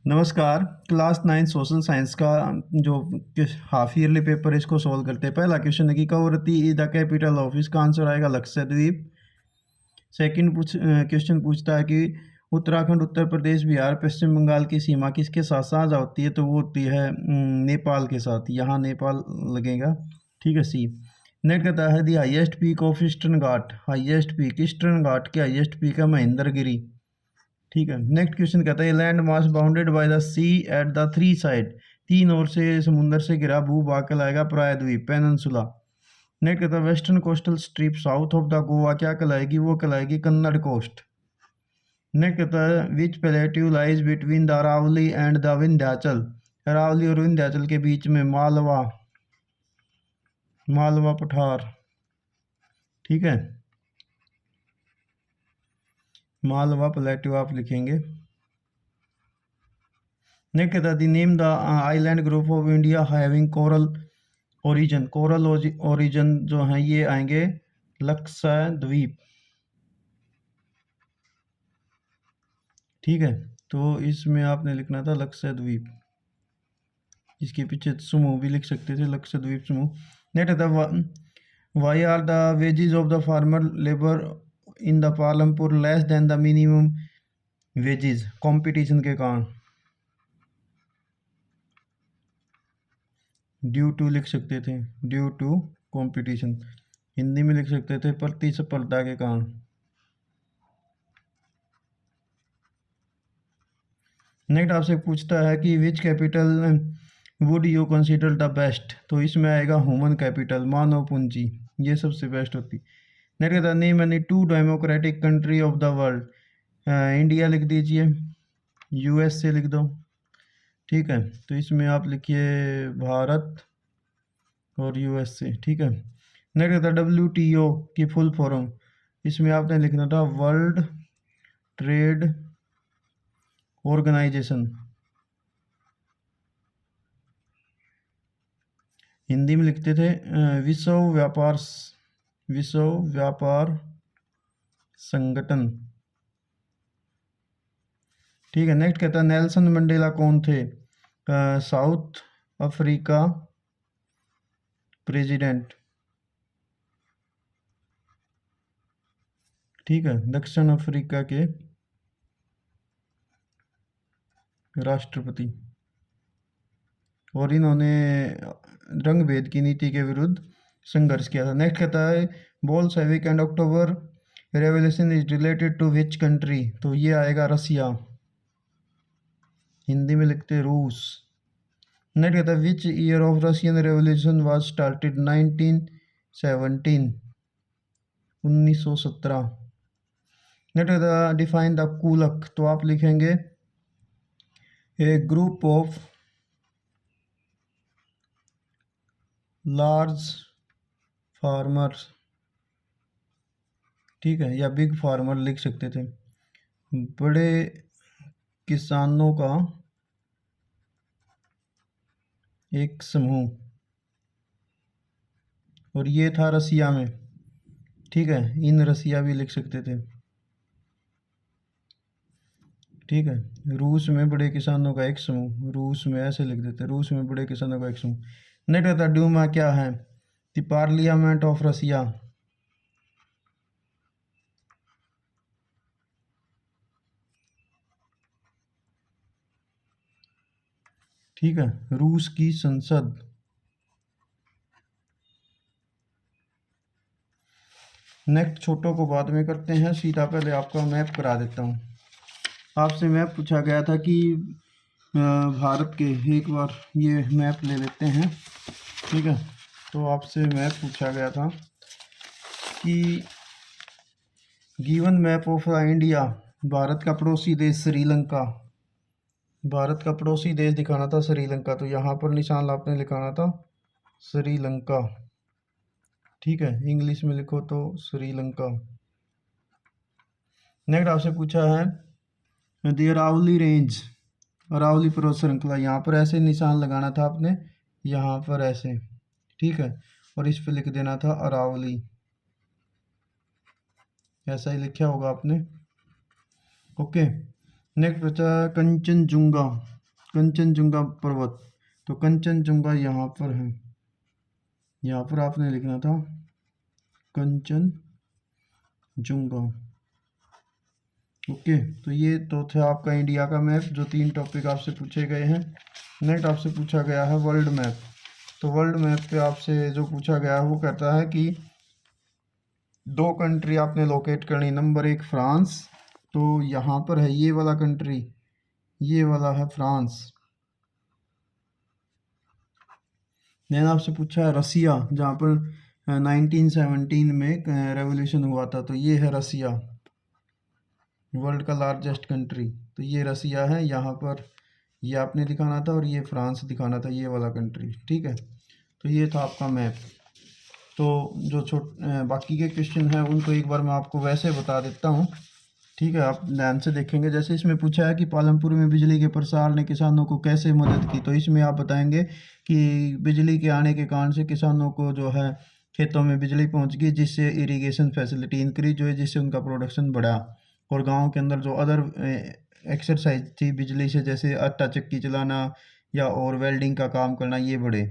नमस्कार। Class 9 social science का जो हाफ ईयरली पेपर है इसको सॉल्व करते हैं। पहला क्वेश्चन है कि Kavaratti is the capital of, इसका आंसर आएगा लक्षद्वीप। सेकंड क्वेश्चन पूछता है कि उत्तराखंड, उत्तर प्रदेश, बिहार, पश्चिम बंगाल की सीमा किसके साथ साझा होती है, तो वो होती है नेपाल के साथ। यहाँ नेपाल लगेगा। ठीक है, सी। नेक्स्ट कहता है the highest peak of Eastern Ghat, highest peak Eastern Ghat के हाइएस्ट पीक है महेंद्रगिरी। ठीक है। नेक्स्ट क्वेश्चन कहता है land mass bounded by the sea at the three side, तीन ओर से समुंदर से घिरा भूभाग कहलाएगा प्रायद्वीप, पेनिनसुला। नेक्स्ट कहता है western coastal strip south of the Goa क्या कहलाएगी, वो कहलाएगी कन्नड़ कोस्ट। नेक्स्ट कहता है which plateau lies between the Aravalli and the Vindhyachal, Aravalli और विंध्याचल के बीच में मालवा, मालवा पठार। ठीक है, मालवा प्लेट्यू आप लिखेंगे। नेक्स्ट कहता है name the island group of India having coral origin, coral origin जो है ये आएंगे लक्षद्वीप। ठीक है, तो इसमें आपने लिखना था लक्षद्वीप, इसके पीछे समूह भी लिख सकते थे, लक्षद्वीप समूह। नेक्स्ट था why are the wages of the farmer labour in the Palampur less than the minimum wages, competition के कारण। ड्यू टू लिख सकते थे, ड्यू टू कंपटीशन। हिंदी में लिख सकते थे प्रतिस्पर्धा के कारण। नेक्स्ट आपसे पूछता है कि which capital would you consider the best, तो इसमें आएगा ह्यूमन कैपिटल, मानव पूंजी, ये सबसे बेस्ट होती। नेक्स्ट कहता है name any two democratic country of the world, India लिख दीजिए, यूएसए लिख दो। ठीक है, तो इसमें आप लिखिए भारत और यूएसए। ठीक है। नेक्स्ट कहता है WTO की फुल फॉर्म, इसमें आपने लिखना था वर्ल्ड ट्रेड ऑर्गेनाइजेशन, हिंदी में लिखते थे विश्व व्यापार संगठन। ठीक है। नेक्स्ट कहता है नेल्सन मंडेला कौन थे, साउथ अफ्रीका प्रेसिडेंट। ठीक है, दक्षिण अफ्रीका के राष्ट्रपति, और इन्होंने रंग भेद की नीति के विरुद्ध संघर्ष किया था। नेक्स्ट कहता है Bolshevik and October revolution is related to which country, तो ये आएगा रसिया, हिंदी में लिखते रूस। नेक्स्ट कहता है which year of Russian revolution was started, 1917, 1917। Next कहता है डिफाइन द कूलक, तो आप लिखेंगे ए ग्रुप ऑफ लार्ज फार्मर्स। ठीक है, या बिग फार्मर लिख सकते थे, बड़े किसानों का एक समूह, और ये था रसिया में। ठीक है, इन रसिया भी लिख सकते थे। ठीक है, रूस में बड़े किसानों का एक समूह, रूस में ऐसे लिख देते, रूस में बड़े किसानों का एक समूह। नेक्स्ट था ड्यूमा क्या है, द पार्लियामेंट ऑफ रसिया। ठीक है, रूस की संसद। नेक्स्ट छोटों को बाद में करते हैं, सीधा पहले आपका मैप करा देता हूँ। आपसे मैप पूछा गया था कि भारत के, एक बार ये मैप ले लेते हैं। ठीक है, तो आपसे मैप पूछा गया था कि given map of India, Bharat का पड़ोसी देश श्रीलंका, भारत का पड़ोसी देश दिखाना था श्रीलंका, तो यहाँ पर निशान आपने लिखाना था श्रीलंका। ठीक है, इंग्लिश में लिखो तो श्रीलंका। नेक्स्ट आपसे पूछा है दी अरावली रेंज, अरावली पर्वत श्रृंखला, यहाँ पर ऐसे निशान लगाना था आपने, यहाँ पर ऐसे। ठीक है, और इस पे लिख देना था अरावली, ऐसा ही लिखा होगा आपने। ओके। नेक्स्ट बचा कंचनजुंगा, कंचनजुंगा पर्वत, तो कंचनजुंगा यहाँ पर है, यहाँ पर आपने लिखना था कंचनजुंगा। ओके, तो ये तो था आपका इंडिया का मैप, जो 3 टॉपिक आपसे पूछे गए हैं। नेक्स्ट आपसे पूछा गया है वर्ल्ड मैप। तो वर्ल्ड मैप पे आपसे जो पूछा गया है वो कहता है कि 2 कंट्री आपने लोकेट करनी। नंबर 1 फ्रांस, तो यहाँ पर है ये वाला कंट्री, ये वाला है फ्रांस। देन आपसे पूछा है रसिया, जहाँ पर 1917 में रेवोल्यूशन हुआ था, तो ये है रसिया, वर्ल्ड का लार्जेस्ट कंट्री। तो ये रसिया है, यहाँ पर ये आपने दिखाना था और ये फ्रांस दिखाना था, ये वाला कंट्री। ठीक है, तो ये था आपका मैप। तो जो बाकी के क्वेश्चन हैं उनको एक बार मैं आपको वैसे बता देता हूँ। ठीक है, आप ध्यान से देखेंगे। जैसे इसमें पूछा है कि पालमपुर में बिजली के प्रसार ने किसानों को कैसे मदद की, तो इसमें आप बताएंगे कि बिजली के आने के कारण से किसानों को जो है खेतों में बिजली पहुंच गई, जिससे इरिगेशन फैसिलिटी इंक्रीज हुई, जिससे उनका प्रोडक्शन बढ़ा। और गांव के अंदर जो अदर एक्सरसाइज थी बिजली से, जैसे आटा चक्की चलाना या और वेल्डिंग का काम करना, ये बढ़े।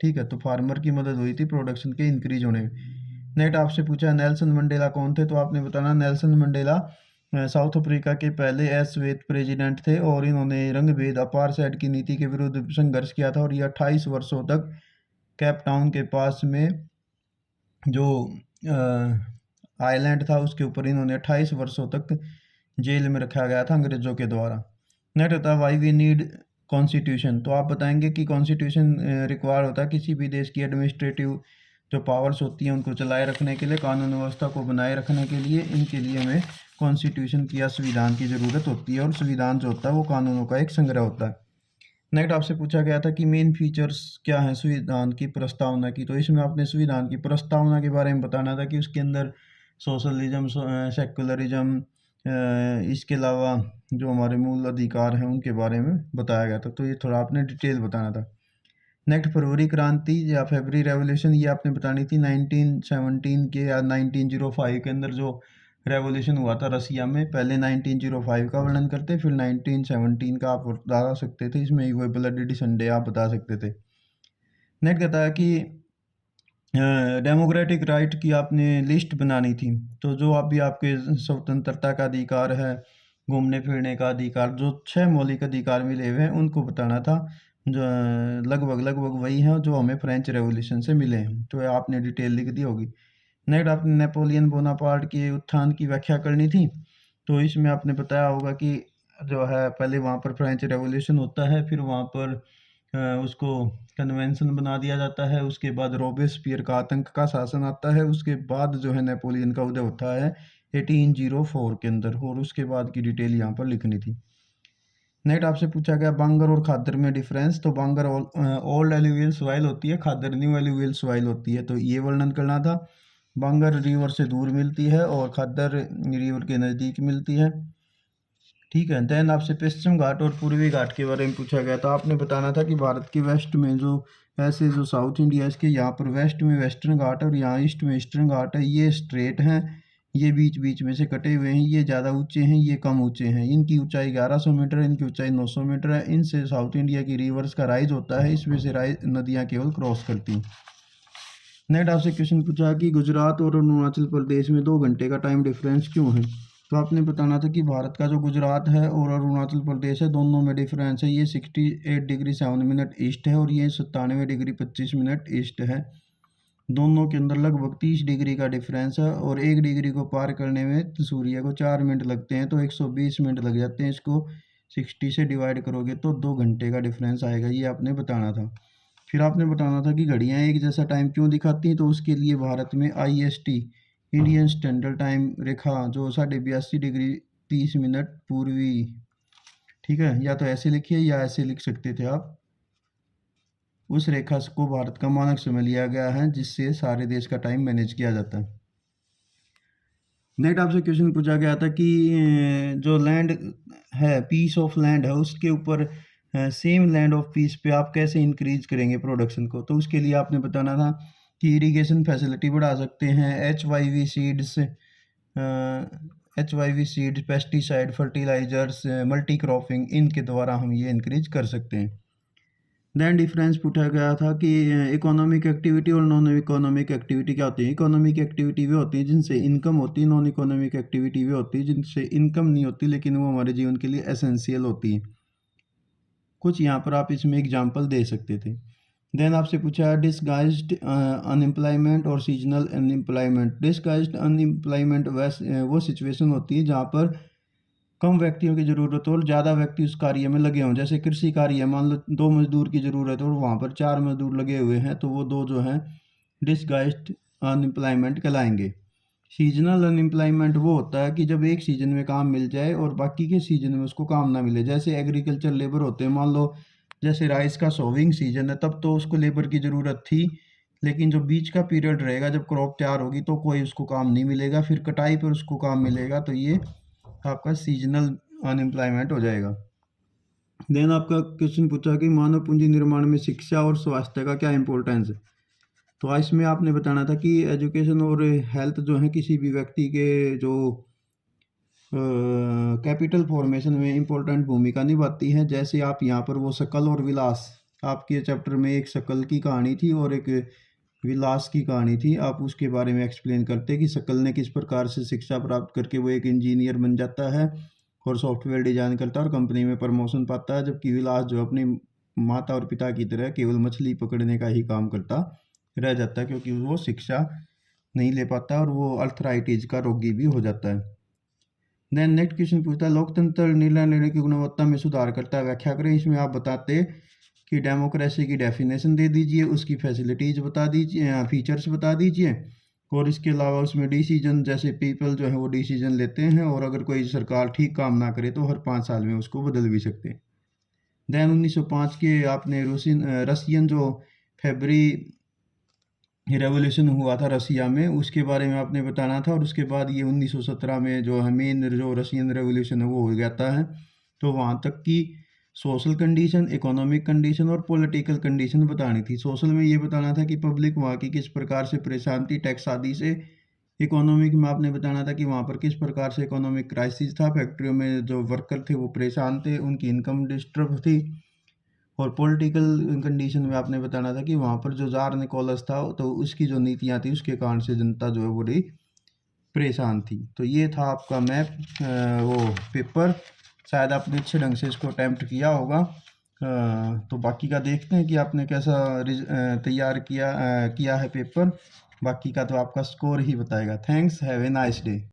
ठीक है, तो फार्मर की मदद हुई थी प्रोडक्शन के इंक्रीज होने में। नेक्स्ट आपसे पूछा नेल्सन मंडेला कौन थे, तो आपने बताना नेल्सन मंडेला साउथ अफ्रीका के पहले अश्वेत प्रेसिडेंट थे और इन्होंने रंगभेद अपार्थाइड की नीति के विरुद्ध संघर्ष किया था। और ये 28 वर्षों तक केप टाउन के पास में जो आइलैंड था उसके ऊपर इन्होंने 28 वर्षों तक जेल में रखा गया था अंग्रेजों के द्वारा। नेक्स्ट होता है वाई वी नीड कॉन्स्टिट्यूशन, तो आप बताएंगे कि कॉन्स्टिट्यूशन रिक्वायर होता है किसी भी देश की एडमिनिस्ट्रेटिव जो पावर्स होती हैं उनको चलाए रखने के लिए, कानून व्यवस्था को बनाए रखने के लिए। इनके लिए हमें कॉन्स्टिट्यूशन की या संविधान की ज़रूरत होती है, और संविधान जो होता है वो कानूनों का एक संग्रह होता है। नेक्स्ट आपसे पूछा गया था कि मेन फीचर्स क्या हैं संविधान की प्रस्तावना की, तो इसमें आपने संविधान की प्रस्तावना के बारे में बताना था कि उसके अंदर सोशलिज्म, सेकुलरिज्म, इसके अलावा जो हमारे मूल अधिकार हैं उनके बारे में बताया गया था। तो ये थोड़ा आपने डिटेल बताना था। नेक्स्ट फरवरी क्रांति या फरवरी रेवोल्यूशन, ये आपने बतानी थी 1917 के या 1905 के अंदर जो रेवोल्यूशन हुआ था रसिया में। पहले 1905 का वर्णन करते, फिर 1917 का आप बता सकते थे, इसमें वो ब्लडी संडे आप बता सकते थे। नेक्स्ट कहता है कि डेमोक्रेटिक राइट की आपने लिस्ट बनानी थी, तो जो अभी आपके स्वतंत्रता का अधिकार है, घूमने फिरने का अधिकार, जो 6 मौलिक अधिकार मिले हुए हैं उनको बताना था, जो लगभग वही हैं जो हमें फ्रेंच रेवोल्यूशन से मिले हैं। तो आपने डिटेल लिख दी होगी। नेक्स्ट आपने नेपोलियन बोनापार्ट के उत्थान की व्याख्या करनी थी, तो इसमें आपने बताया होगा कि जो है पहले वहाँ पर फ्रेंच रेवोल्यूशन होता है, फिर वहाँ पर उसको कन्वेंशन बना दिया जाता है, उसके बाद रोबेस्पियर का आतंक का शासन आता है, उसके बाद जो है नेपोलियन का उदय होता है 1804 के अंदर, और उसके बाद की डिटेल यहाँ पर लिखनी थी। नेक्स्ट आपसे पूछा गया बांगर और खादर में डिफरेंस, तो बांगर ओल्ड एलुवियल सॉइल होती है, खादर न्यू एलुवियल सॉइल होती है, तो ये वर्णन करना था। बांगर रिवर से दूर मिलती है और खादर रिवर के नज़दीक मिलती है। ठीक है, देन आपसे पश्चिम घाट और पूर्वी घाट के बारे में पूछा गया था, आपने बताना था कि भारत के वेस्ट में जो ऐसे जो साउथ इंडिया इसके यहाँ पर वेस्ट में वेस्टर्न घाट और यहाँ ईस्ट में ईस्टर्न घाट है, ये स्ट्रेट हैं, ये बीच बीच में से कटे हुए हैं, ये ज़्यादा ऊंचे हैं, ये कम ऊंचे हैं। इनकी ऊंचाई 1100 मीटर है, इनकी ऊंचाई 900 मीटर है। इनसे साउथ इंडिया की रिवर्स का राइज होता है, इसमें से नदियाँ केवल क्रॉस करती हैं। नेक्स्ट आपसे क्वेश्चन पूछा कि गुजरात और अरुणाचल प्रदेश में 2 घंटे का टाइम डिफरेंस क्यों है, तो आपने बताना था कि भारत का जो गुजरात है और अरुणाचल प्रदेश है दोनों में डिफरेंस है, ये 68 डिग्री 7 मिनट ईस्ट है और ये 97 डिग्री 25 मिनट ईस्ट है। दोनों के अंदर लगभग 30 डिग्री का डिफरेंस है, और 1 डिग्री को पार करने में सूर्य को 4 मिनट लगते हैं, तो 120 मिनट लग जाते हैं। इसको 60 से डिवाइड करोगे तो 2 घंटे का डिफरेंस आएगा, ये आपने बताना था। फिर आपने बताना था कि घड़ियाँ एक जैसा टाइम क्यों दिखाती हैं, तो उसके लिए भारत में IST इंडियन स्टैंडर्ड टाइम रेखा जो 82.5 डिग्री 30 मिनट पूर्वी, ठीक है, या तो ऐसे लिखिए या ऐसे लिख सकते थे आप, उस रेखा को भारत का मानक समय लिया गया है, जिससे सारे देश का टाइम मैनेज किया जाता है। नेक्स्ट आपसे क्वेश्चन पूछा गया था कि जो लैंड है, पीस ऑफ लैंड है, उसके ऊपर सेम लैंड ऑफ पीस पे आप कैसे इंक्रीज करेंगे प्रोडक्शन को, तो उसके लिए आपने बताना था कि इरिगेशन फैसिलिटी बढ़ा सकते हैं, HYV seeds HYV seed, pesticide, fertilizers, multi cropping, इनके द्वारा हम ये इंक्रीज कर सकते हैं। देन डिफरेंस पूछा गया था कि इकोनॉमिक एक्टिविटी और नॉन इकोनॉमिक एक्टिविटी क्या होती है। इकोनॉमिक एक्टिविटी वे होती है जिनसे इनकम होती है, नॉन इकोनॉमिक एक्टिविटी वे होती है जिनसे इनकम नहीं होती लेकिन वो हमारे जीवन के लिए एसेंशियल होती है। कुछ यहाँ पर आप इसमें एग्जांपल दे सकते थे। देन आपसे पूछा डिसगाइज्ड अनएम्प्लॉयमेंट और सीजनल अनएम्प्लॉयमेंट। डिसगाइज्ड अनएम्प्लॉयमेंट वो सिचुएशन होती है जहाँ पर कम व्यक्तियों की ज़रूरत हो और ज़्यादा व्यक्ति उस कार्य में लगे हों। जैसे कृषि कार्य है, मान लो 2 मज़दूर की ज़रूरत है और वहाँ पर 4 मज़दूर लगे हुए हैं, तो वो 2 जो हैं डिसगाइज्ड अनएम्प्लॉयमेंट कहलाएंगे। सीजनल अनएम्प्लॉयमेंट वो होता है कि जब एक सीज़न में काम मिल जाए और बाकी के सीज़न में उसको काम ना मिले। जैसे एग्रीकल्चर लेबर होते हैं, मान लो जैसे राइस का सोविंग सीजन है तब तो उसको लेबर की ज़रूरत थी, लेकिन जो बीच का पीरियड रहेगा जब क्रॉप तैयार होगी तो कोई उसको काम नहीं मिलेगा, फिर कटाई पर उसको काम मिलेगा, तो ये आपका सीजनल अनएम्प्लॉयमेंट हो जाएगा। देन आपका क्वेश्चन पूछा कि मानव पूंजी निर्माण में शिक्षा और स्वास्थ्य का क्या इंपॉर्टेंस है। तो इसमें आपने बताना था कि एजुकेशन और हेल्थ जो है किसी भी व्यक्ति के जो कैपिटल फॉर्मेशन में इम्पोर्टेंट भूमिका निभाती है। जैसे आप यहाँ पर वो शकल और विलास, आपके चैप्टर में एक शकल की कहानी थी और एक विलास की कहानी थी, आप उसके बारे में एक्सप्लेन करते कि शकल ने किस प्रकार से शिक्षा प्राप्त करके वो एक इंजीनियर बन जाता है और सॉफ्टवेयर डिजाइन करता है और कंपनी में प्रमोशन पाता है, जबकि विलास जो अपनी माता और पिता की तरह केवल मछली पकड़ने का ही काम करता रह जाता है क्योंकि वो शिक्षा नहीं ले पाता और वो अर्थराइटिस का रोगी भी हो जाता है। देन नेक्स्ट क्वेश्चन पूछता है लोकतंत्र निर्णय लेने की गुणवत्ता में सुधार करता है, व्याख्या करें। इसमें आप बताते कि डेमोक्रेसी की डेफिनेशन दे दीजिए, उसकी फैसिलिटीज बता दीजिए, फीचर्स बता दीजिए, और इसके अलावा उसमें डिसीजन, जैसे पीपल जो है वो डिसीजन लेते हैं और अगर कोई सरकार ठीक काम ना करे तो हर 5 साल में उसको बदल भी सकते हैं। देन 1905 के आपने रशियन जो फेब्री रेवोल्यूशन हुआ था रसिया में, उसके बारे में आपने बताना था, और उसके बाद ये 1917 में जो है मेन जो रशियन रेवोल्यूशन है वो हो जाता है। तो वहाँ तक की सोशल कंडीशन, इकोनॉमिक कंडीशन और पॉलिटिकल कंडीशन बतानी थी। सोशल में ये बताना था कि पब्लिक वहाँ की किस प्रकार से परेशान थी टैक्स आदि से। इकोनॉमिक में आपने बताना था कि वहाँ पर किस प्रकार से इकोनॉमिक क्राइसिस था, फैक्ट्रियों में जो वर्कर थे वो परेशान थे, उनकी इनकम डिस्टर्ब थी। और पॉलिटिकल कंडीशन में आपने बताना था कि वहाँ पर जो जार निकोलस था तो उसकी जो नीतियाँ थी उसके कारण से जनता जो है बड़ी परेशान थी। तो ये था आपका मैप, वो पेपर। शायद आपने अच्छे ढंग से इसको अटैम्प्ट किया होगा। तो बाकी का देखते हैं कि आपने कैसा तैयार किया है पेपर। बाकी का तो आपका स्कोर ही बताएगा। Thanks, have a nice day.